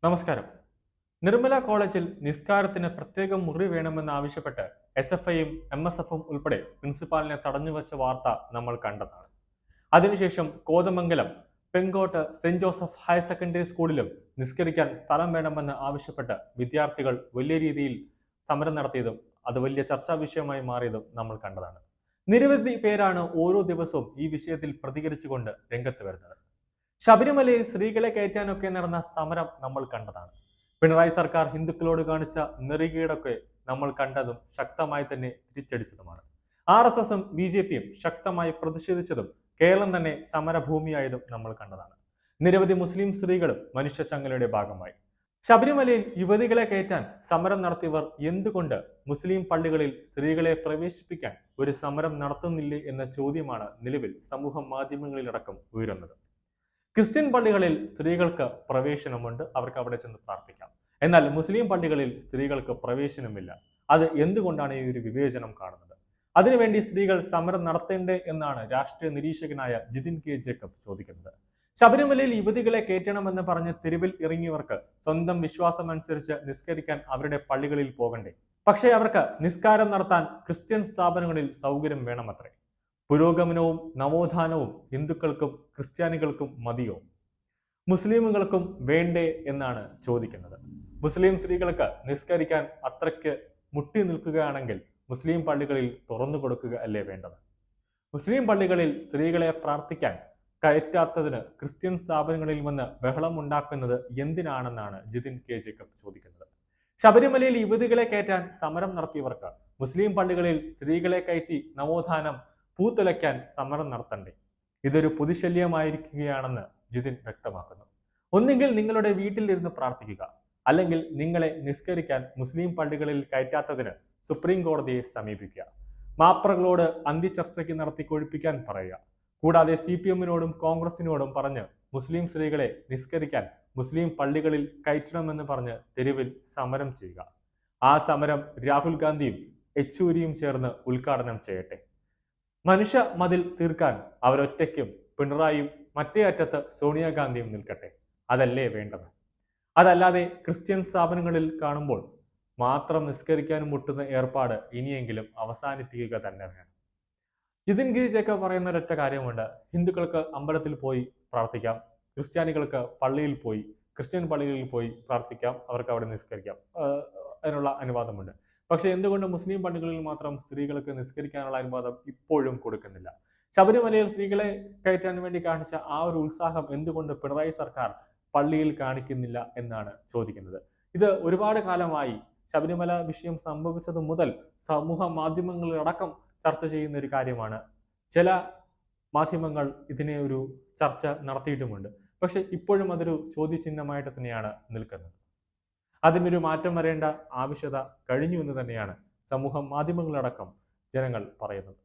നമസ്കാരം. നിർമ്മല കോളേജിൽ നിസ്കാരത്തിന് പ്രത്യേക മുറി വേണമെന്നാവശ്യപ്പെട്ട് SFIയും MSFും ഉൾപ്പെടെ പ്രിൻസിപ്പാളിനെ തടഞ്ഞുവച്ച വാർത്ത നമ്മൾ കണ്ടതാണ്. അതിനുശേഷം Kothamangalam Pengottu saint Joseph higher secondary സ്കൂളിലും നിസ്കരിക്കാൻ സ്ഥലം വേണമെന്ന് ആവശ്യപ്പെട്ട് വിദ്യാർത്ഥികൾ വലിയ രീതിയിൽ സമരം നടത്തിയതും അത് വലിയ ചർച്ചാ വിഷയമായി മാറിയതും നമ്മൾ കണ്ടതാണ്. നിരവധി പേരാണ് ഓരോ ദിവസവും ഈ വിഷയത്തിൽ പ്രതികരിച്ചുകൊണ്ട് രംഗത്ത് വരുന്നത്. ശബരിമലയിൽ സ്ത്രീകളെ കയറ്റാനൊക്കെ നടന്ന സമരം നമ്മൾ കണ്ടതാണ്. പിണറായി സർക്കാർ ഹിന്ദുക്കളോട് കാണിച്ച നെറികേടൊക്കെ നമ്മൾ കണ്ടതും ശക്തമായി തന്നെ തിരിച്ചടിച്ചതുമാണ്. RSSും BJPയും ശക്തമായി പ്രതിഷേധിച്ചതും കേരളം തന്നെ സമരഭൂമിയായതും നമ്മൾ കണ്ടതാണ്. നിരവധി മുസ്ലിം സ്ത്രീകളും മനുഷ്യച്ചങ്ങലയുടെ ഭാഗമായി. ശബരിമലയിൽ യുവതികളെ കയറ്റാൻ സമരം നടത്തിയവർ എന്തുകൊണ്ട് മുസ്ലിം പള്ളികളിൽ സ്ത്രീകളെ പ്രവേശിപ്പിക്കാൻ ഒരു സമരം നടത്തുന്നില്ലേ എന്ന ചോദ്യമാണ് നിലവിൽ സമൂഹ മാധ്യമങ്ങളിലടക്കം ഉയരുന്നത്. ക്രിസ്ത്യൻ പള്ളികളിൽ സ്ത്രീകൾക്ക് പ്രവേശനമുണ്ട്, അവർക്ക് അവിടെ ചെന്ന് പ്രാർത്ഥിക്കാം. എന്നാൽ മുസ്ലിം പള്ളികളിൽ സ്ത്രീകൾക്ക് പ്രവേശനമില്ല. അത് എന്തുകൊണ്ടാണ് ഈ ഒരു വിവേചനം കാണുന്നത്? അതിനുവേണ്ടി സ്ത്രീകൾ സമരം നടത്തേണ്ടേ എന്നാണ് രാഷ്ട്രീയ നിരീക്ഷകനായ ജിതിൻ കെ ജേക്കബ് ചോദിക്കുന്നത്. ശബരിമലയിൽ യുവതികളെ കയറ്റണമെന്ന് പറഞ്ഞ് തെരുവിൽ ഇറങ്ങിയവർക്ക് സ്വന്തം വിശ്വാസമനുസരിച്ച് നിസ്കരിക്കാൻ അവരുടെ പള്ളികളിൽ പോകണ്ടേ? പക്ഷേ അവർക്ക് നിസ്കാരം നടത്താൻ ക്രിസ്ത്യൻ സ്ഥാപനങ്ങളിൽ സൗകര്യം വേണമത്രേ. പുരോഗമനവും നവോത്ഥാനവും ഹിന്ദുക്കൾക്കും ക്രിസ്ത്യാനികൾക്കും മതിയോ? മുസ്ലിമുകൾക്കും വേണ്ടേ എന്നാണ് ചോദിക്കുന്നത്. മുസ്ലിം സ്ത്രീകൾക്ക് നിസ്കരിക്കാൻ അത്രയ്ക്ക് മുട്ടി നിൽക്കുകയാണെങ്കിൽ മുസ്ലിം പള്ളികളിൽ തുറന്നു കൊടുക്കുക അല്ലേ വേണ്ടത്? മുസ്ലിം പള്ളികളിൽ സ്ത്രീകളെ പ്രാർത്ഥിക്കാൻ കയറ്റാത്തതിന് ക്രിസ്ത്യൻ സ്ഥാപനങ്ങളിൽ വന്ന് ബഹളമുണ്ടാക്കുന്നത് എന്തിനാണെന്നാണ് ജിതിൻ കെ ജേക്കബ് ചോദിക്കുന്നത്. ശബരിമലയിൽ യുവതികളെ കയറ്റാൻ സമരം നടത്തിയവർക്ക് മുസ്ലിം പള്ളികളിൽ സ്ത്രീകളെ കയറ്റി നവോത്ഥാനം പൂത്തുലയ്ക്കാൻ സമരം നടത്തണ്ടേ? ഇതൊരു പൊതുശല്യമായിരിക്കുകയാണെന്ന് ജിതിൻ വ്യക്തമാക്കുന്നു. ഒന്നുകിൽ നിങ്ങളുടെ വീട്ടിലിരുന്ന് പ്രാർത്ഥിക്കുക, അല്ലെങ്കിൽ നിങ്ങളെ നിസ്കരിക്കാൻ മുസ്ലിം പള്ളികളിൽ കയറ്റാത്തതിന് സുപ്രീം കോടതിയെ സമീപിക്കുക. മാപ്രകളോട് അന്തിചർച്ചയ്ക്ക് നടത്തി കൊഴിപ്പിക്കാൻ പറയുക. കൂടാതെ CPMനോടും കോൺഗ്രസിനോടും പറഞ്ഞ് മുസ്ലിം സ്ത്രീകളെ നിസ്കരിക്കാൻ മുസ്ലിം പള്ളികളിൽ കയറ്റണമെന്ന് പറഞ്ഞ് തെരുവിൽ സമരം ചെയ്യുക. ആ സമരം രാഹുൽ ഗാന്ധിയും യെച്ചൂരിയും ചേർന്ന് ഉദ്ഘാടനം ചെയ്യട്ടെ. മനുഷ്യ മതിൽ തീർക്കാൻ അവരൊറ്റയ്ക്കും പിണറായിയും മറ്റേ അറ്റത്ത് സോണിയാഗാന്ധിയും നിൽക്കട്ടെ. അതല്ലേ വേണ്ടത്? അതല്ലാതെ ക്രിസ്ത്യൻ സ്ഥാപനങ്ങളിൽ കാണുമ്പോൾ മാത്രം നിസ്കരിക്കാൻ മുട്ടുന്ന ഏർപ്പാട് ഇനിയെങ്കിലും അവസാനിപ്പിക്കുക തന്നെ വേണം. ജിതിൻ കെ ജേക്കബ് പറയുന്ന ഒരൊറ്റ കാര്യമുണ്ട്: ഹിന്ദുക്കൾക്ക് അമ്പലത്തിൽ പോയി പ്രാർത്ഥിക്കാം, ക്രിസ്ത്യാനികൾക്ക് പള്ളിയിൽ പോയി ക്രിസ്ത്യൻ പള്ളികളിൽ പോയി പ്രാർത്ഥിക്കാം, അവർക്ക് അവിടെ നിസ്കരിക്കാം, അതിനുള്ള അനുവാദമുണ്ട്. പക്ഷെ എന്തുകൊണ്ട് മുസ്ലിം പള്ളികളിൽ മാത്രം സ്ത്രീകൾക്ക് നിസ്കരിക്കാനുള്ള അനുവാദം ഇപ്പോഴും കൊടുക്കുന്നില്ല? ശബരിമലയിൽ സ്ത്രീകളെ കയറ്റാൻ വേണ്ടി കാണിച്ച ആ ഒരു ഉത്സാഹം എന്തുകൊണ്ട് പിണറായി സർക്കാർ പള്ളിയിൽ കാണിക്കുന്നില്ല എന്നാണ് ചോദിക്കുന്നത്. ഇത് ഒരുപാട് കാലമായി ശബരിമല വിഷയം സംഭവിച്ചത് മുതൽ സമൂഹ മാധ്യമങ്ങളിലടക്കം ചർച്ച ചെയ്യുന്ന ഒരു കാര്യമാണ്. ചില മാധ്യമങ്ങൾ ഇതിനെ ഒരു ചർച്ച നടത്തിയിട്ടുമുണ്ട്. പക്ഷെ ഇപ്പോഴും അതൊരു ചോദ്യചിഹ്നമായിട്ട് തന്നെയാണ് നിൽക്കുന്നത്. അതിനൊരു മാറ്റം വരേണ്ട ആവശ്യകത കഴിഞ്ഞു എന്ന് തന്നെയാണ് സമൂഹ മാധ്യമങ്ങളടക്കം ജനങ്ങൾ പറയുന്നത്.